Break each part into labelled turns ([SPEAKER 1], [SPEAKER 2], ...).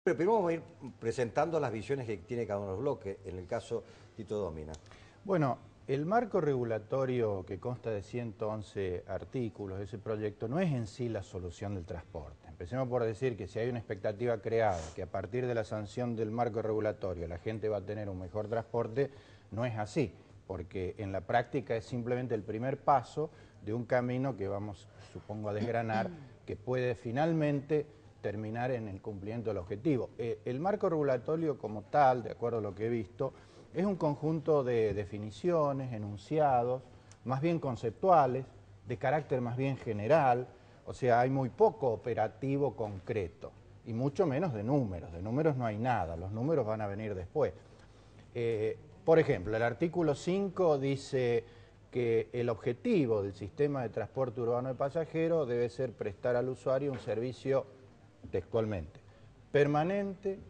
[SPEAKER 1] Pero primero vamos a ir presentando las visiones que tiene cada uno de los bloques. En el caso, Tito Domina.
[SPEAKER 2] Bueno, el marco regulatorio que consta de 111 artículos de ese proyecto no es en sí la solución del transporte. Empecemos por decir que si hay una expectativa creada que a partir de la sanción del marco regulatorio la gente va a tener un mejor transporte, no es así, porque en la práctica es simplemente el primer paso de un camino que vamos, supongo, a desgranar, que puede finalmente terminar en el cumplimiento del objetivo. El marco regulatorio como tal, de acuerdo a lo que he visto, es un conjunto de definiciones, enunciados, más bien conceptuales, de carácter más bien general, o sea, hay muy poco operativo concreto, y mucho menos de números no hay nada, los números van a venir después. Por ejemplo, el artículo 5 dice que el objetivo del sistema de transporte urbano de pasajeros debe ser prestar al usuario un servicio, textualmente, permanente,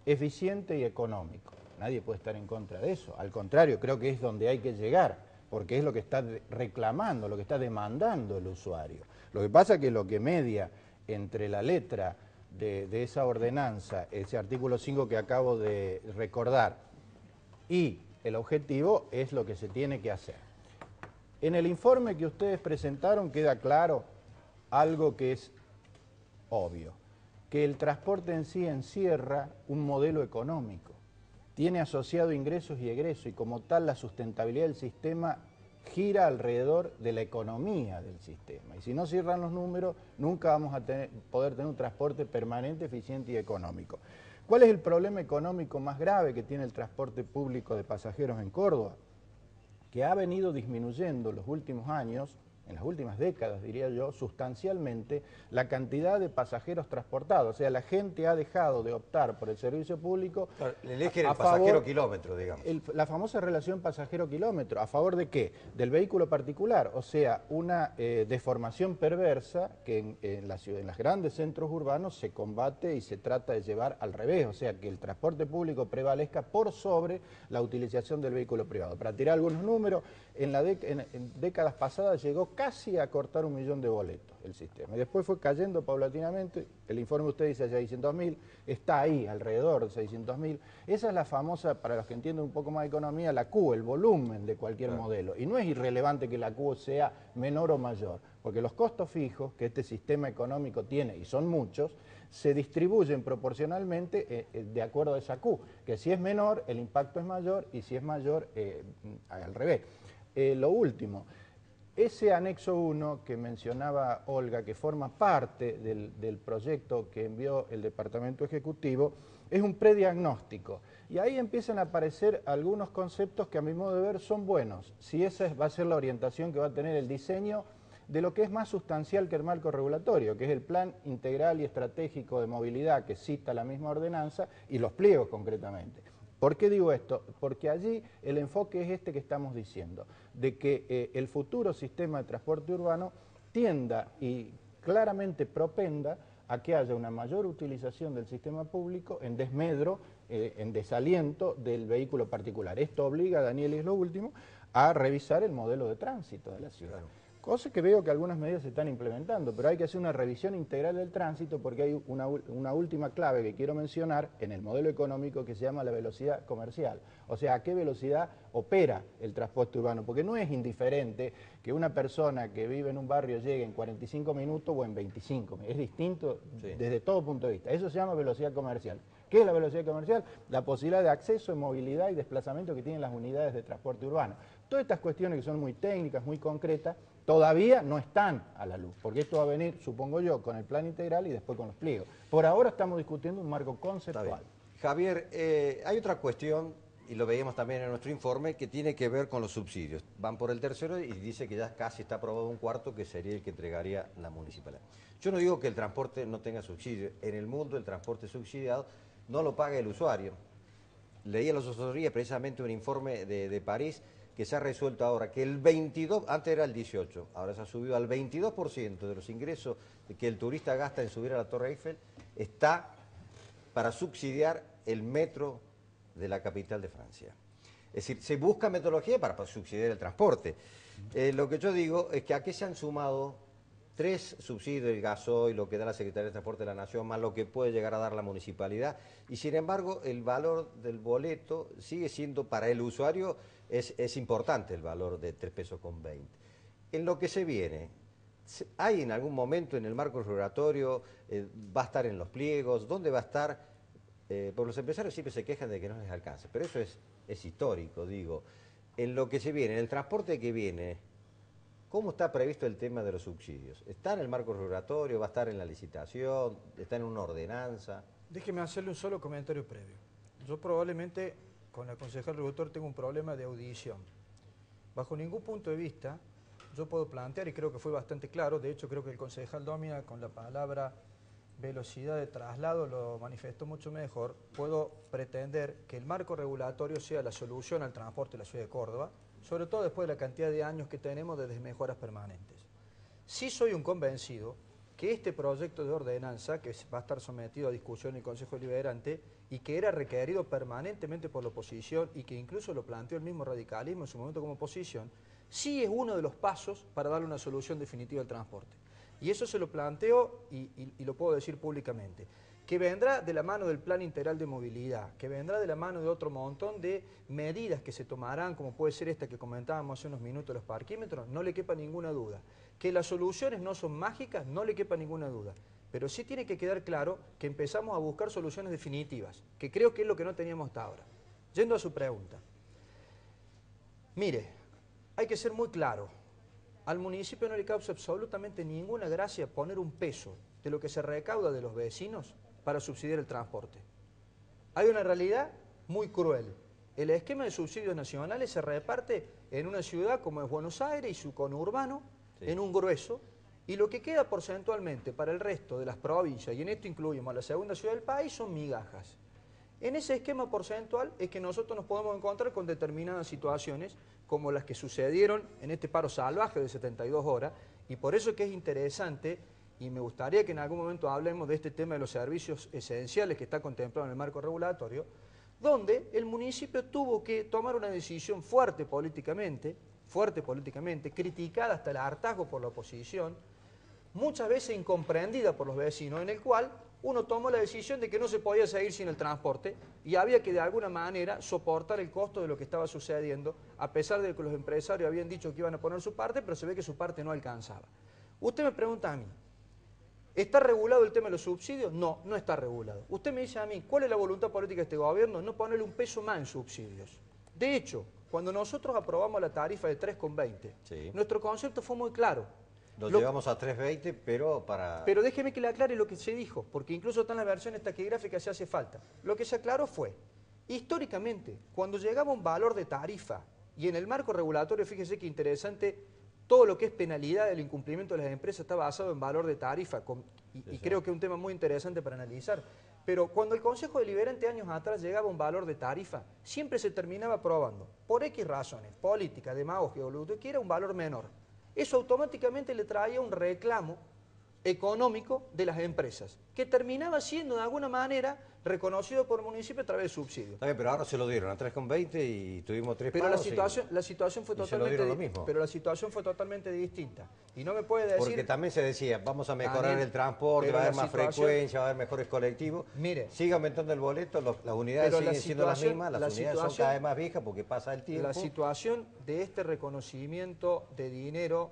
[SPEAKER 2] eficiente y económico. Nadie puede estar en contra de eso, al contrario, creo que es donde hay que llegar, porque es lo que está reclamando, lo que está demandando el usuario. Lo que pasa es que lo que media entre la letra de esa ordenanza, ese artículo 5 que acabo de recordar, y el objetivo es lo que se tiene que hacer. En el informe que ustedes presentaron queda claro algo que es obvio, que el transporte en sí encierra un modelo económico. Tiene asociado ingresos y egresos y como tal la sustentabilidad del sistema gira alrededor de la economía del sistema. Y si no cierran los números, nunca vamos a poder tener un transporte permanente, eficiente y económico. ¿Cuál es el problema económico más grave que tiene el transporte público de pasajeros en Córdoba? Que ha venido disminuyendo en los últimos años, en las últimas décadas diría yo, sustancialmente la cantidad de pasajeros transportados. O sea, la gente ha dejado de optar por el servicio público.
[SPEAKER 1] Claro, el eje era el pasajero-kilómetro, digamos.
[SPEAKER 2] La famosa relación pasajero-kilómetro. ¿A favor de qué? Del vehículo particular. O sea, una deformación perversa que en los grandes centros urbanos se combate y se trata de llevar al revés. O sea, que el transporte público prevalezca por sobre la utilización del vehículo privado. Para tirar algunos números, en décadas pasadas llegó casi a cortar 1 millón de boletos el sistema. Y después fue cayendo paulatinamente, el informe usted dice 600.000, está ahí alrededor de 600.000. Esa es la famosa, para los que entienden un poco más de economía, la Q, el volumen de cualquier modelo. Y no es irrelevante que la Q sea menor o mayor, porque los costos fijos que este sistema económico tiene, y son muchos, se distribuyen proporcionalmente de acuerdo a esa Q, que si es menor el impacto es mayor y si es mayor al revés. Lo último, ese anexo 1 que mencionaba Olga, que forma parte del proyecto que envió el Departamento Ejecutivo, es un prediagnóstico. Y ahí empiezan a aparecer algunos conceptos que a mi modo de ver son buenos, si esa va a ser la orientación que va a tener el diseño de lo que es más sustancial que el marco regulatorio, que es el Plan Integral y Estratégico de Movilidad que cita la misma ordenanza y los pliegos concretamente. ¿Por qué digo esto? Porque allí el enfoque es este que estamos diciendo, de que el futuro sistema de transporte urbano tienda y claramente propenda a que haya una mayor utilización del sistema público en desmedro, en desaliento del vehículo particular. Esto obliga, Daniel, y es lo último, a revisar el modelo de tránsito de la ciudad. Claro. Cosa que veo que algunas medidas se están implementando, pero hay que hacer una revisión integral del tránsito porque hay una última clave que quiero mencionar en el modelo económico que se llama la velocidad comercial. O sea, a qué velocidad opera el transporte urbano, porque no es indiferente que una persona que vive en un barrio llegue en 45 minutos o en 25, es distinto desde todo punto de vista. Eso se llama velocidad comercial. ¿Qué es la velocidad comercial? La posibilidad de acceso, movilidad y desplazamiento que tienen las unidades de transporte urbano. Todas estas cuestiones que son muy técnicas, muy concretas, todavía no están a la luz, porque esto va a venir, supongo yo, con el plan integral y después con los pliegos. Por ahora estamos discutiendo un marco conceptual.
[SPEAKER 1] Javier, hay otra cuestión, y lo veíamos también en nuestro informe, que tiene que ver con los subsidios. Van por el tercero y dice que ya casi está aprobado un cuarto, que sería el que entregaría la municipalidad. Yo no digo que el transporte no tenga subsidio. En el mundo el transporte subsidiado no lo paga el usuario. Leí en los otros días precisamente un informe de París que se ha resuelto ahora, que el 22, antes era el 18, ahora se ha subido al 22% de los ingresos que el turista gasta en subir a la Torre Eiffel, está para subsidiar el metro de la capital de Francia. Es decir, se busca metodología para subsidiar el transporte. Lo que yo digo es que a qué se han sumado 3 subsidios, el gasoil, lo que da la Secretaría de Transporte de la Nación, más lo que puede llegar a dar la municipalidad. Y sin embargo, el valor del boleto sigue siendo, para el usuario, es importante el valor de 3 pesos con 20. En lo que se viene, ¿hay en algún momento en el marco regulatorio, va a estar en los pliegos, dónde va a estar? Porque los empresarios siempre se quejan de que no les alcanza, pero eso es histórico, digo. En lo que se viene, en el transporte que viene, ¿cómo está previsto el tema de los subsidios? ¿Está en el marco regulatorio? ¿Va a estar en la licitación? ¿Está en una ordenanza?
[SPEAKER 3] Déjeme hacerle un solo comentario previo. Yo probablemente con la concejal regulador tengo un problema de audición. Bajo ningún punto de vista yo puedo plantear, y creo que fue bastante claro, de hecho creo que el concejal Domina con la palabra velocidad de traslado lo manifestó mucho mejor, puedo pretender que el marco regulatorio sea la solución al transporte de la ciudad de Córdoba, sobre todo después de la cantidad de años que tenemos de desmejoras permanentes. Sí soy un convencido que este proyecto de ordenanza, que va a estar sometido a discusión en el Consejo Deliberante y que era requerido permanentemente por la oposición y que incluso lo planteó el mismo radicalismo en su momento como oposición, sí es uno de los pasos para darle una solución definitiva al transporte. Y eso se lo planteo y lo puedo decir públicamente, que vendrá de la mano del Plan Integral de Movilidad, que vendrá de la mano de otro montón de medidas que se tomarán, como puede ser esta que comentábamos hace unos minutos, los parquímetros, no le quepa ninguna duda. Que las soluciones no son mágicas, no le quepa ninguna duda. Pero sí tiene que quedar claro que empezamos a buscar soluciones definitivas, que creo que es lo que no teníamos hasta ahora. Yendo a su pregunta. Mire, hay que ser muy claro. Al municipio no le causa absolutamente ninguna gracia poner un peso de lo que se recauda de los vecinos para subsidiar el transporte. Hay una realidad muy cruel. El esquema de subsidios nacionales se reparte en una ciudad como es Buenos Aires y su conurbano, sí, en un grueso, y lo que queda porcentualmente para el resto de las provincias, y en esto incluimos a la segunda ciudad del país, son migajas. En ese esquema porcentual es que nosotros nos podemos encontrar con determinadas situaciones como las que sucedieron en este paro salvaje de 72 horas, y por eso es que es interesante, y me gustaría que en algún momento hablemos de este tema de los servicios esenciales que está contemplado en el marco regulatorio, donde el municipio tuvo que tomar una decisión fuerte políticamente, criticada hasta el hartazgo por la oposición, muchas veces incomprendida por los vecinos, en el cual uno tomó la decisión de que no se podía seguir sin el transporte y había que de alguna manera soportar el costo de lo que estaba sucediendo, a pesar de que los empresarios habían dicho que iban a poner su parte, pero se ve que su parte no alcanzaba. Usted me pregunta a mí, ¿está regulado el tema de los subsidios? No, no está regulado. Usted me dice a mí, ¿cuál es la voluntad política de este gobierno? No ponerle un peso más en subsidios. De hecho, cuando nosotros aprobamos la tarifa de 3,20, sí, nuestro concepto fue muy claro.
[SPEAKER 1] Lo llevamos a 3,20, pero para...
[SPEAKER 3] Pero déjeme que le aclare lo que se dijo, porque incluso está en la versión taquigráfica si hace falta. Lo que se aclaró fue, históricamente, cuando llegaba un valor de tarifa, y en el marco regulatorio, fíjese que interesante, todo lo que es penalidad del incumplimiento de las empresas está basado en valor de tarifa, y creo que es un tema muy interesante para analizar. Pero cuando el Consejo Deliberante años atrás llegaba un valor de tarifa, siempre se terminaba aprobando, por X razones, política, demagogia o lo que quiera, un valor menor. Eso automáticamente le traía un reclamo económico de las empresas, que terminaba siendo de alguna manera reconocido por el municipio a través de subsidios.
[SPEAKER 1] Está bien, pero ahora se lo dieron a 3,20 y tuvimos 3
[SPEAKER 3] pero
[SPEAKER 1] pagos.
[SPEAKER 3] La situación fue totalmente distinta. Y no me puede decir...
[SPEAKER 1] Porque también se decía, vamos a mejorar el transporte, va a haber más frecuencia, va a haber mejores colectivos.
[SPEAKER 3] Mire,
[SPEAKER 1] sigue aumentando el boleto, las unidades siguen siendo las mismas, las unidades son cada vez más viejas porque pasa el tiempo.
[SPEAKER 3] La situación de este reconocimiento de dinero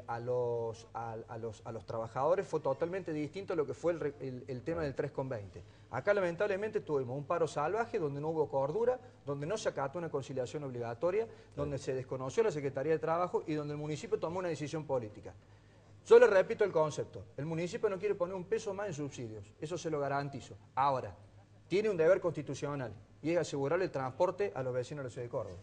[SPEAKER 3] a los trabajadores fue totalmente distinto a lo que fue el tema del 3,20. Acá lamentablemente tuvimos un paro salvaje donde no hubo cordura, donde no se acató una conciliación obligatoria, donde se desconoció la Secretaría de Trabajo y donde el municipio tomó una decisión política. Yo le repito el concepto, el municipio no quiere poner un peso más en subsidios, eso se lo garantizo. Ahora, tiene un deber constitucional y es asegurar el transporte a los vecinos de la ciudad de Córdoba.